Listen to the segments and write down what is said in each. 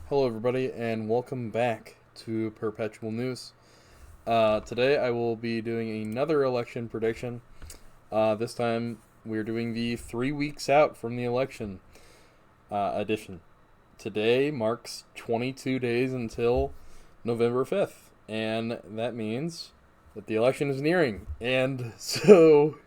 Hello, everybody, and welcome back to Perpetual News. Today, I will be doing another election prediction. This time, we're doing the 3 weeks out from the election edition. Today marks 22 days until November 5th, and that means that the election is nearing. And so,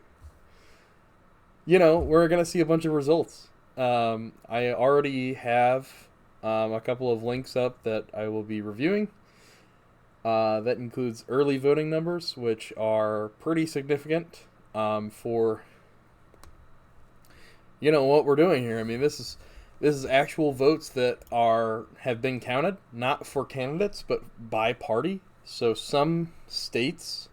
we're going to see a bunch of results. I already have a couple of links up that I will be reviewing. That includes early voting numbers, which are pretty significant for what we're doing here. I mean, this is actual votes that have been counted, not for candidates, but by party. So some states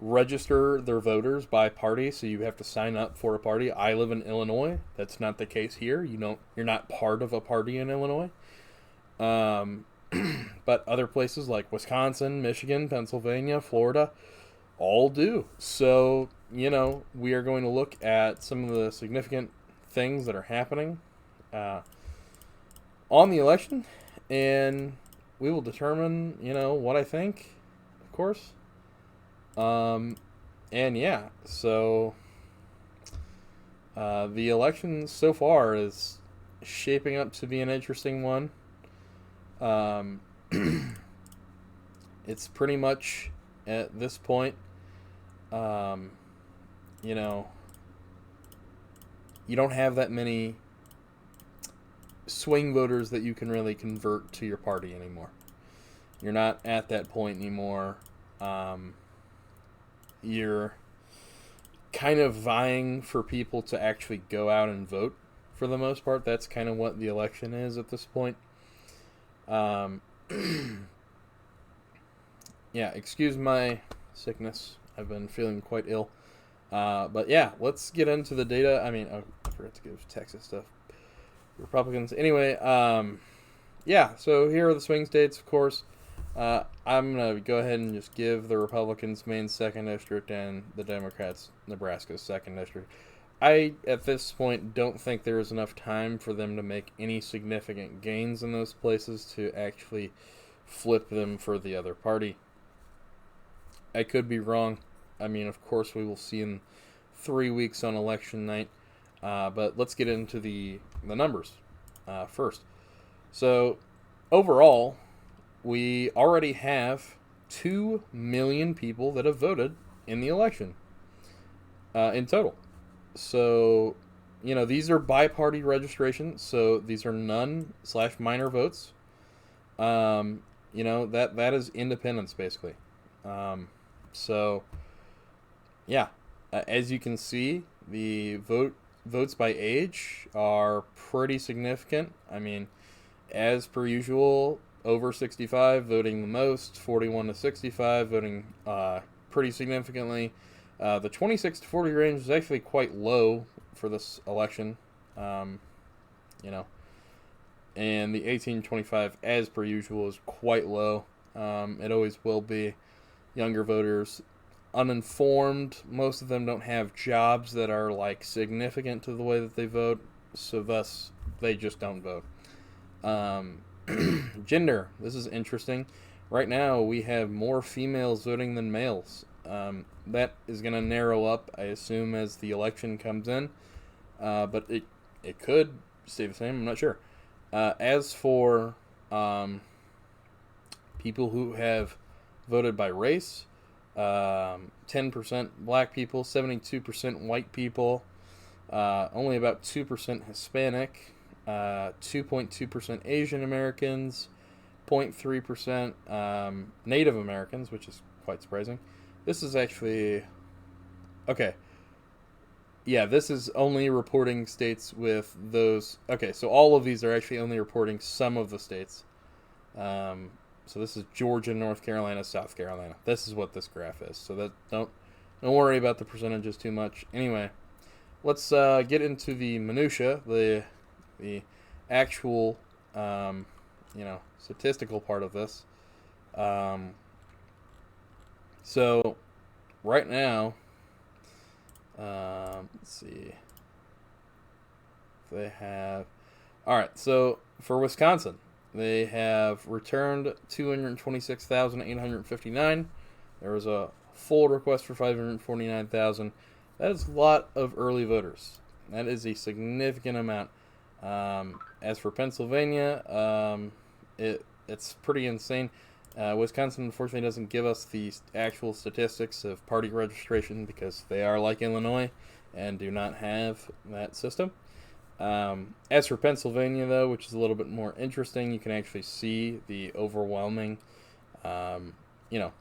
register their voters by party, so you have to sign up for a party. I live in Illinois. That's not the case here. You're not part of a party in Illinois. Um, but other places like Wisconsin, Michigan, Pennsylvania, Florida all do. So, we are going to look at some of the significant things that are happening uh, on the election, and we will determine, what I think, of course. Um, and yeah, so the election so far is shaping up to be an interesting one. Um, it's pretty much at this point, um, you know, you don't have that many swing voters that you can really convert to your party anymore. You're not at that point anymore. You're kind of vying for people to actually go out and vote for the most part. That's kind of what the election is at this point. Um, yeah, excuse my sickness. I've been feeling quite ill. But yeah, let's get into the data. I mean, oh, I forgot to give Texas stuff. Republicans. Anyway, yeah, so here are the swing states, of course. I'm going to go ahead and just give the Republicans Maine's 2nd district and the Democrats Nebraska's 2nd district. I, at this point, don't think there is enough time for them to make any significant gains in those places to actually flip them for the other party. I could be wrong. I mean, of course, we will see in 3 weeks on election night. But let's get into the numbers first. So, overall, we already have 2 million people that have voted in the election in total. So, these are bi-party registrations. So these are none/minor votes. That is independence basically. So, yeah, as you can see, the votes by age are pretty significant. I mean, as per usual, over 65 voting the most, 41 to 65 voting pretty significantly. The 26 to 40 range is actually quite low for this election, um, you know, and the 18 to 25, as per usual, is quite low. It always will be. Younger voters, uninformed, most of them don't have jobs that are like significant to the way that they vote, so thus they just don't vote. Um, Gender, this is interesting. Right now, we have more females voting than males. That is going to narrow up, I assume, as the election comes in. But it could stay the same. I'm not sure. As for people who have voted by race, 10% black people, 72% white people, only about 2% Hispanic, 2.2% Asian Americans, 0.3% Native Americans, which is quite surprising. This is actually okay. Yeah, this is only reporting states with those. Okay, so all of these are actually only reporting some of the states. So this is Georgia, North Carolina, South Carolina. This is what this graph is. So that don't worry about the percentages too much. Anyway, let's get into the minutia, the actual statistical part of this. So right now, let's see. They have All right, so for Wisconsin, they have returned 226,859. There was a full request for 549,000. That is a lot of early voters. That is a significant amount. As for Pennsylvania, it's pretty insane. Wisconsin unfortunately doesn't give us the actual statistics of party registration because they are like Illinois and do not have that system. As for Pennsylvania, though, which is a little bit more interesting, you can actually see the overwhelming, you know,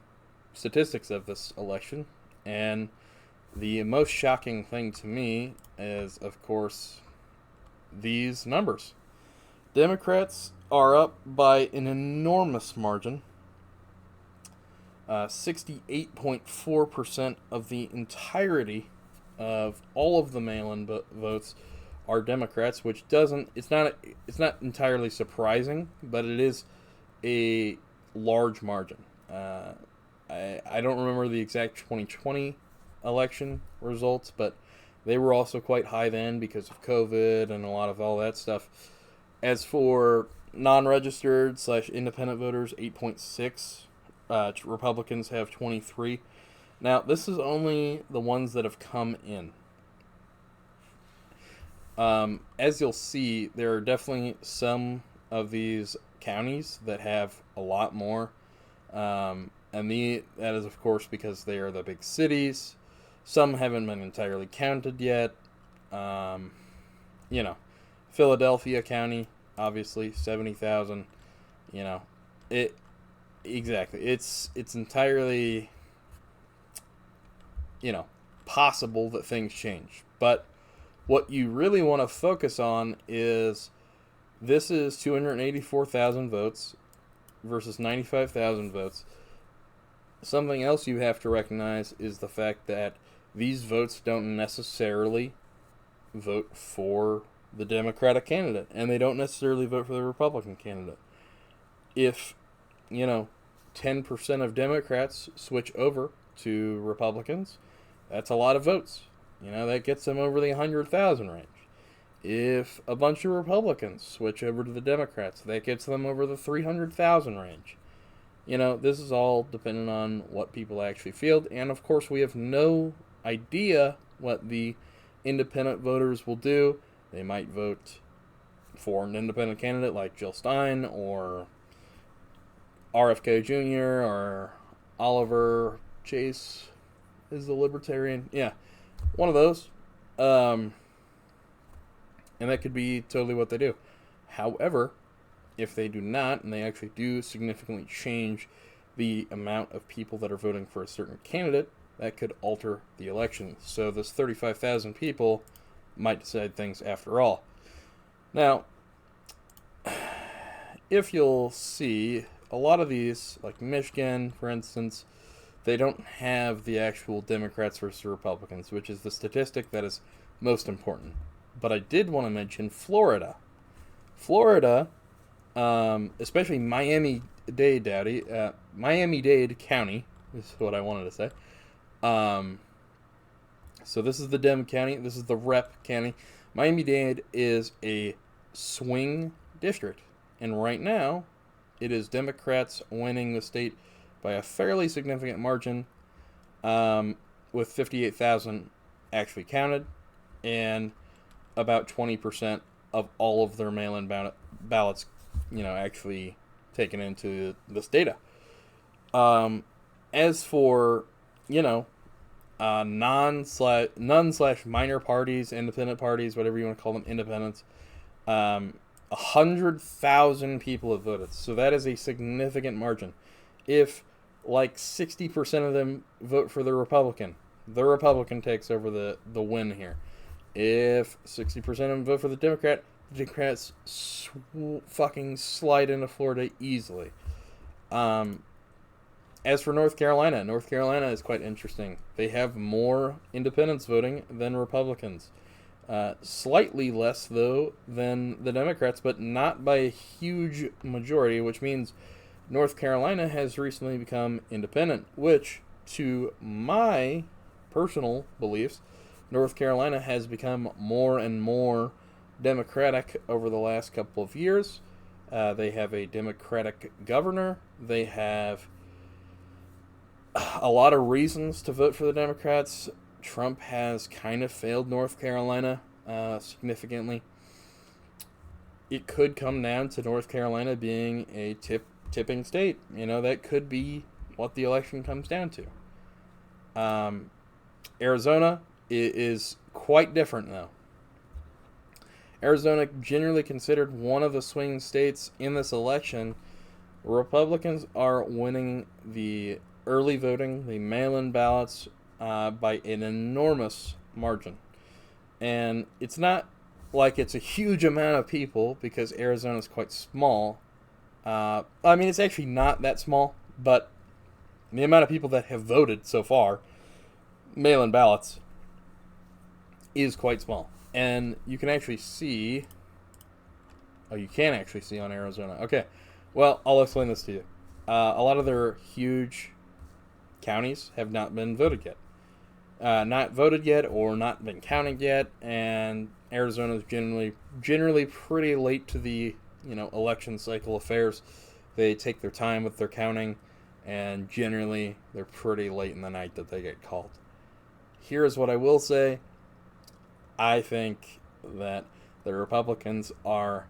statistics of this election. And the most shocking thing to me is, of course, these numbers. Democrats are up by an enormous margin. 68.4% of the entirety of all of the mail-in votes are Democrats, which it's not entirely surprising, but it is a large margin. I don't remember the exact 2020 election results, but they were also quite high then because of COVID and a lot of all that stuff. As for non-registered / independent voters, 8.6. Republicans have 23. Now, this is only the ones that have come in. As you'll see, there are definitely some of these counties that have a lot more. And that is, of course, because they are the big cities. Some haven't been entirely counted yet. Philadelphia County, obviously, 70,000. Exactly. It's entirely, possible that things change. But what you really want to focus on is this is 284,000 votes versus 95,000 votes. Something else you have to recognize is the fact that these votes don't necessarily vote for the Democratic candidate, and they don't necessarily vote for the Republican candidate. If 10% of Democrats switch over to Republicans, that's a lot of votes. That gets them over the 100,000 range. If a bunch of Republicans switch over to the Democrats, that gets them over the 300,000 range. This is all dependent on what people actually feel. And of course, we have no idea what the independent voters will do. They might vote for an independent candidate like Jill Stein or RFK Jr. or Oliver Chase is the Libertarian. Yeah, one of those. And that could be totally what they do. However, if they do not, and they actually do significantly change the amount of people that are voting for a certain candidate, that could alter the election. So this 35,000 people might decide things after all. Now, if you'll see, a lot of these, like Michigan, for instance, they don't have the actual Democrats versus Republicans, which is the statistic that is most important. But I did want to mention Florida. Florida, especially Miami-Dade County, is what I wanted to say. So this is the Dem County. This is the Rep County. Miami-Dade is a swing district. And right now, it is Democrats winning the state by a fairly significant margin, with 58,000 actually counted, and about 20% of all of their mail-in ballots, actually taken into this data. As for, none/minor parties, independent parties, whatever you want to call them, independents, 100,000 people have voted. So that is a significant margin. If 60% of them vote for the Republican takes over the win here. If 60% of them vote for the Democrat, the Democrats fucking slide into Florida easily. As for North Carolina is quite interesting. They have more independents voting than Republicans. Slightly less, though, than the Democrats, but not by a huge majority, which means North Carolina has recently become independent, which, to my personal beliefs, North Carolina has become more and more Democratic over the last couple of years. They have a Democratic governor. They have a lot of reasons to vote for the Democrats. Trump has kind of failed North Carolina significantly. It could come down to North Carolina being a tipping state. That could be what the election comes down to. Arizona is quite different, though. Arizona, generally considered one of the swing states in this election, Republicans are winning the early voting, the mail-in ballots, by an enormous margin. And it's not like it's a huge amount of people, because Arizona is quite small. It's actually not that small, but the amount of people that have voted so far, mail-in ballots, is quite small. And you can actually see... Oh, you can actually see on Arizona. Okay, well, I'll explain this to you. A lot of their huge counties have not been voted yet. Not voted yet, or not been counted yet, and Arizona is generally pretty late to the election cycle affairs. They take their time with their counting, and generally they're pretty late in the night that they get called. Here's what I will say. I think that the Republicans are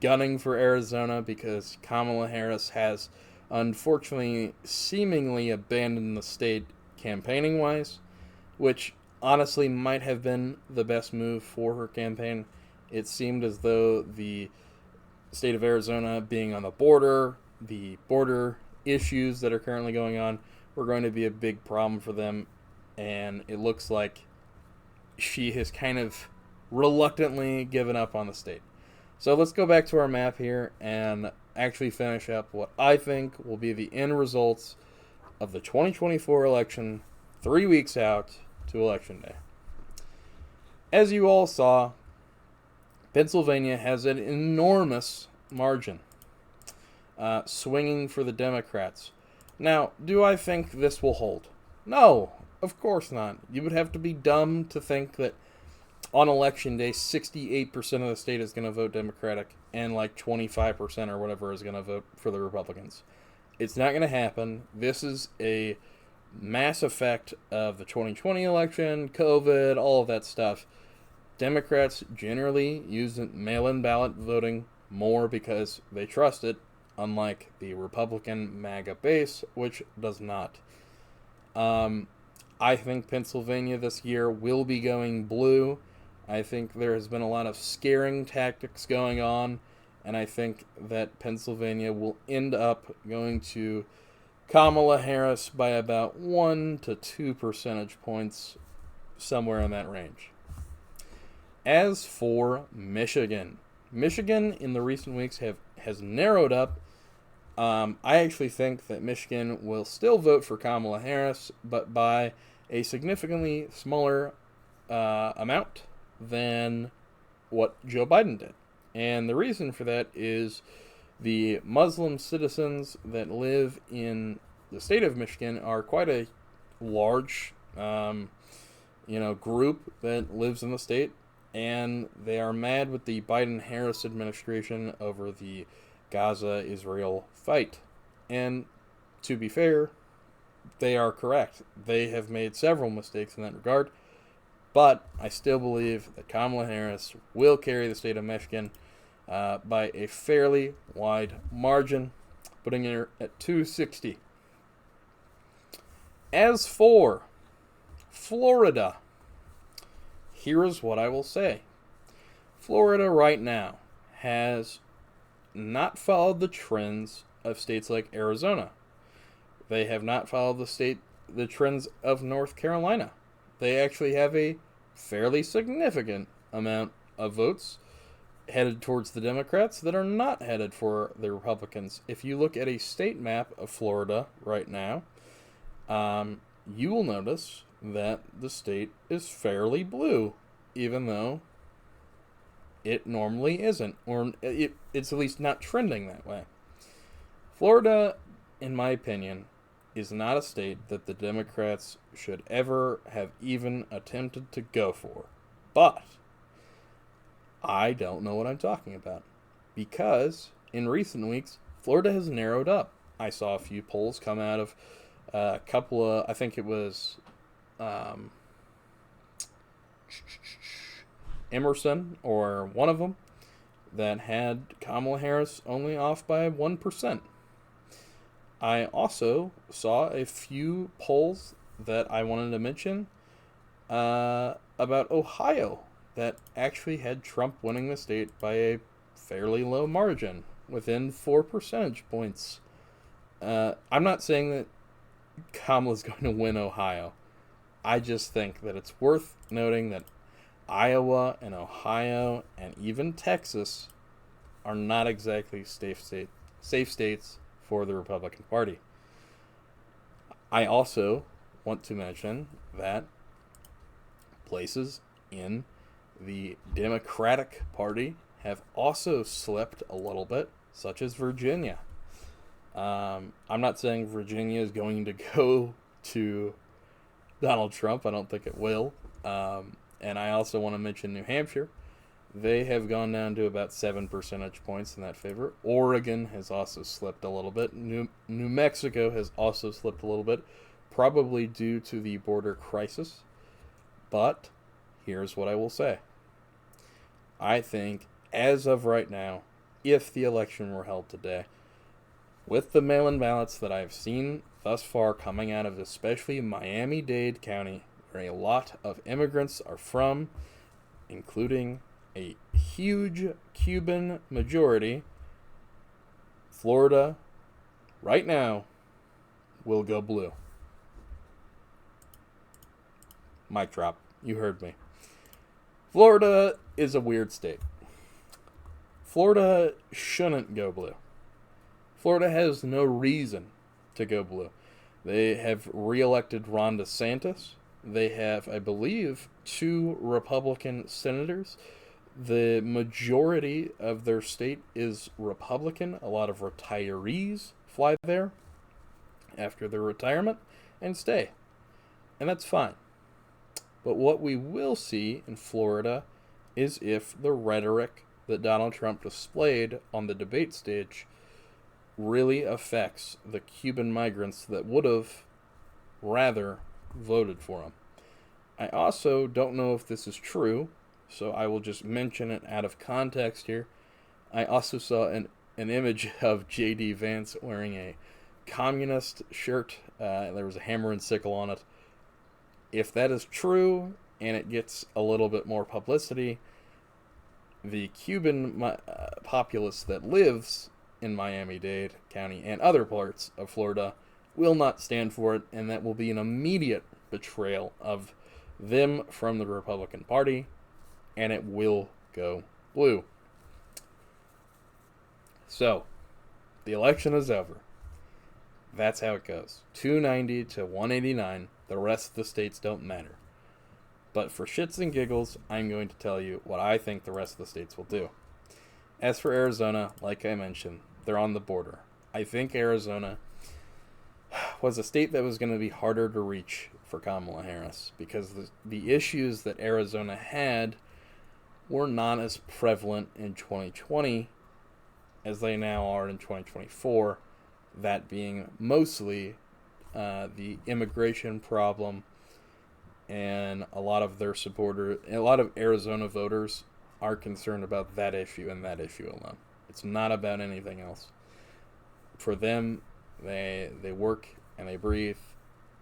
gunning for Arizona because Kamala Harris has unfortunately seemingly abandoned the state campaigning-wise, which honestly might have been the best move for her campaign. It seemed as though the state of Arizona being on the border issues that are currently going on were going to be a big problem for them, and it looks like she has kind of reluctantly given up on the state. So let's go back to our map here and actually finish up what I think will be the end results of the 2024 election 3 weeks out to Election Day. As you all saw, Pennsylvania has an enormous margin, swinging for the Democrats. Now, do I think this will hold? No, of course not. You would have to be dumb to think that on Election Day, 68% of the state is going to vote Democratic and like 25% or whatever is going to vote for the Republicans. It's not going to happen. This is a mass effect of the 2020 election, COVID, all of that stuff. Democrats generally use mail-in ballot voting more because they trust it, unlike the Republican MAGA base, which does not. I think Pennsylvania this year will be going blue. I think there has been a lot of scaring tactics going on, and I think that Pennsylvania will end up going to Kamala Harris by about 1 to 2 percentage points, somewhere in that range. As for Michigan in the recent weeks has narrowed up. I actually think that Michigan will still vote for Kamala Harris, but by a significantly smaller amount than what Joe Biden did. And the reason for that is the Muslim citizens that live in the state of Michigan are quite a large group that lives in the state, and they are mad with the Biden-Harris administration over the Gaza-Israel fight. And to be fair, they are correct. They have made several mistakes in that regard, but I still believe that Kamala Harris will carry the state of Michigan by a fairly wide margin, putting her at 260. As for Florida, here's what I will say. Florida right now has not followed the trends of states like Arizona. They have not followed the trends of North Carolina. They actually have a fairly significant amount of votes headed towards the Democrats that are not headed for the Republicans. If you look at a state map of Florida right now, you will notice that the state is fairly blue, even though it normally isn't, or it's at least not trending that way. Florida, in my opinion, is not a state that the Democrats should ever have even attempted to go for. But I don't know what I'm talking about. Because in recent weeks, Florida has narrowed up. I saw a few polls come out of a couple of, I think it was um, Emerson or one of them, that had Kamala Harris only off by 1%. I also saw a few polls that I wanted to mention about Ohio that actually had Trump winning the state by a fairly low margin, within 4 percentage points. I'm not saying that Kamala's going to win Ohio. I just think that it's worth noting that Iowa and Ohio and even Texas are not exactly safe states for the Republican Party. I also want to mention that places in the Democratic Party have also slipped a little bit, such as Virginia. I'm not saying Virginia is going to go to Donald Trump. I don't think it will. And I also want to mention New Hampshire. They have gone down to about 7 percentage points in that favor. Oregon has also slipped a little bit. New Mexico has also slipped a little bit, probably due to the border crisis. But here's what I will say. I think, as of right now, if the election were held today, with the mail-in ballots that I've seen thus far coming out of especially Miami-Dade County, where a lot of immigrants are from, including a huge Cuban majority, Florida, right now, will go blue. Mic drop. You heard me. Florida is a weird state. Florida shouldn't go blue. Florida has no reason to go blue. They have reelected Ron DeSantis. They have, I believe, 2 Republican senators. The majority of their state is Republican. A lot of retirees fly there after their retirement and stay. And that's fine. But what we will see in Florida is if the rhetoric that Donald Trump displayed on the debate stage really affects the Cuban migrants that would have rather voted for him. I also don't know if this is true, so I will just mention it out of context here. I also saw an image of J.D. Vance wearing a communist shirt. There was a hammer and sickle on it. If that is true, and it gets a little bit more publicity, the Cuban populace that lives in Miami-Dade County and other parts of Florida will not stand for it, and that will be an immediate betrayal of them from the Republican Party, and it will go blue. So, the election is over. That's how it goes. 290 to 189. The rest of the states don't matter. But for shits and giggles, I'm going to tell you what I think the rest of the states will do. As for Arizona, like I mentioned, they're on the border. I think Arizona was a state that was going to be harder to reach for Kamala Harris because the issues that Arizona had were not as prevalent in 2020 as they now are in 2024, that being mostly the immigration problem, and a lot of their supporters, a lot of Arizona voters are concerned about that issue and that issue alone. It's not about anything else. For them, they work and they breathe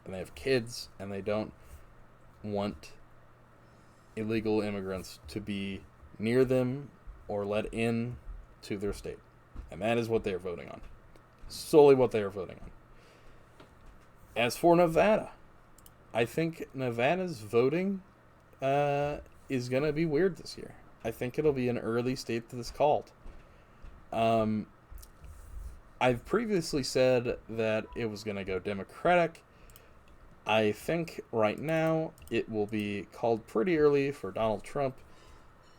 and they have kids, and they don't want illegal immigrants to be near them or let in to their state. And that is what they are voting on. Solely what they are voting on. As for Nevada, I think Nevada's voting is going to be weird this year. I think it'll be an early state that is called. I've previously said that it was going to go Democratic. I think right now it will be called pretty early for Donald Trump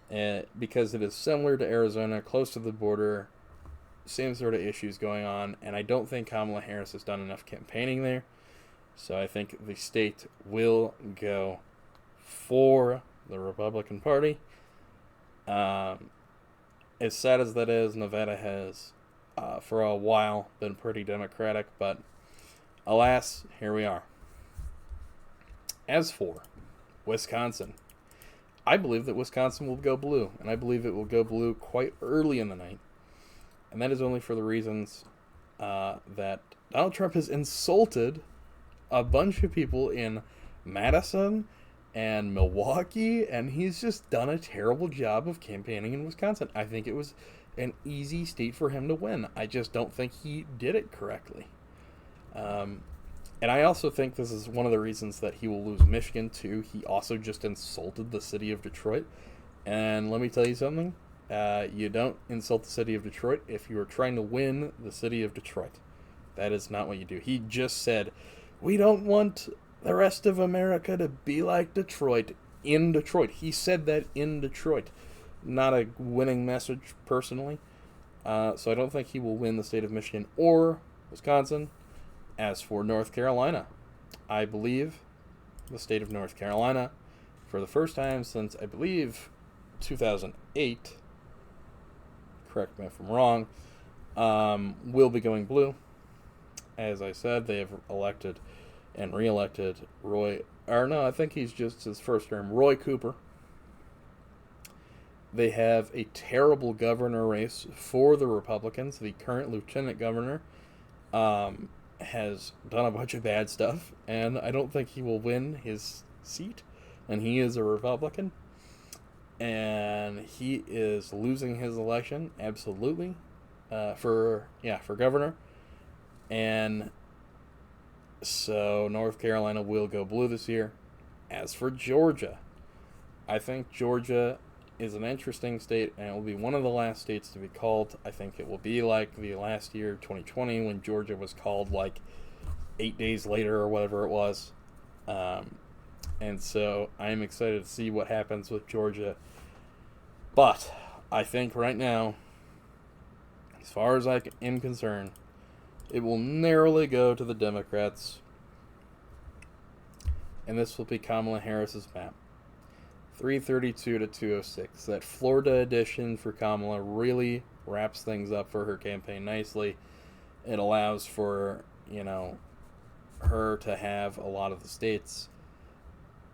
because it is similar to Arizona, close to the border, same sort of issues going on, and I don't think Kamala Harris has done enough campaigning there. So I think the state will go for the Republican Party. Um, as sad as that is, Nevada has, for a while, been pretty Democratic, but alas, here we are. As for Wisconsin, I believe that Wisconsin will go blue, and I believe it will go blue quite early in the night. And that is only for the reasons that Donald Trump has insulted a bunch of people in Madison and Milwaukee, and he's just done a terrible job of campaigning in Wisconsin. I think it was an easy state for him to win. I just don't think he did it correctly. And I also think this is one of the reasons that he will lose Michigan, too. He also just insulted the city of Detroit. And let me tell you something. You don't insult the city of Detroit if you are trying to win the city of Detroit. That is not what you do. He just said, we don't want the rest of America to be like Detroit in Detroit. He said that in Detroit. Not a winning message, personally. So I don't think he will win the state of Michigan or Wisconsin. As for North Carolina, I believe the state of North Carolina, for the first time since, I believe, 2008, correct me if I'm wrong, will be going blue. As I said, they have elected and re-elected I think he's just his first term, Roy Cooper. They have a terrible governor race for the Republicans. The current lieutenant governor has done a bunch of bad stuff, and I don't think he will win his seat, and he is a Republican, and he is losing his election, absolutely, for governor, and so North Carolina will go blue this year. As for Georgia, I think Georgia is an interesting state, and it will be one of the last states to be called. I think it will be like the last year, 2020, when Georgia was called like 8 days later or whatever it was. And so I'm excited to see what happens with Georgia. But I think right now, as far as I am concerned, it will narrowly go to the Democrats. And this will be Kamala Harris's map. 332 to 206. That Florida edition for Kamala really wraps things up for her campaign nicely. It allows for, her to have a lot of the states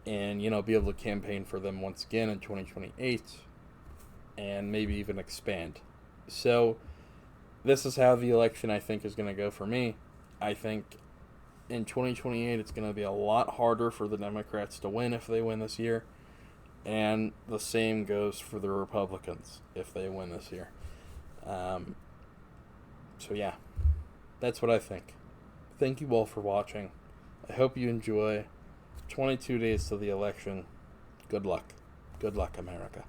and, be able to campaign for them once again in 2028 and maybe even expand. So this is how the election, I think, is going to go for me. I think in 2028 it's going to be a lot harder for the Democrats to win if they win this year. And the same goes for the Republicans if they win this year. So yeah, that's what I think. Thank you all for watching. I hope you enjoy 22 days to the election. Good luck. Good luck, America.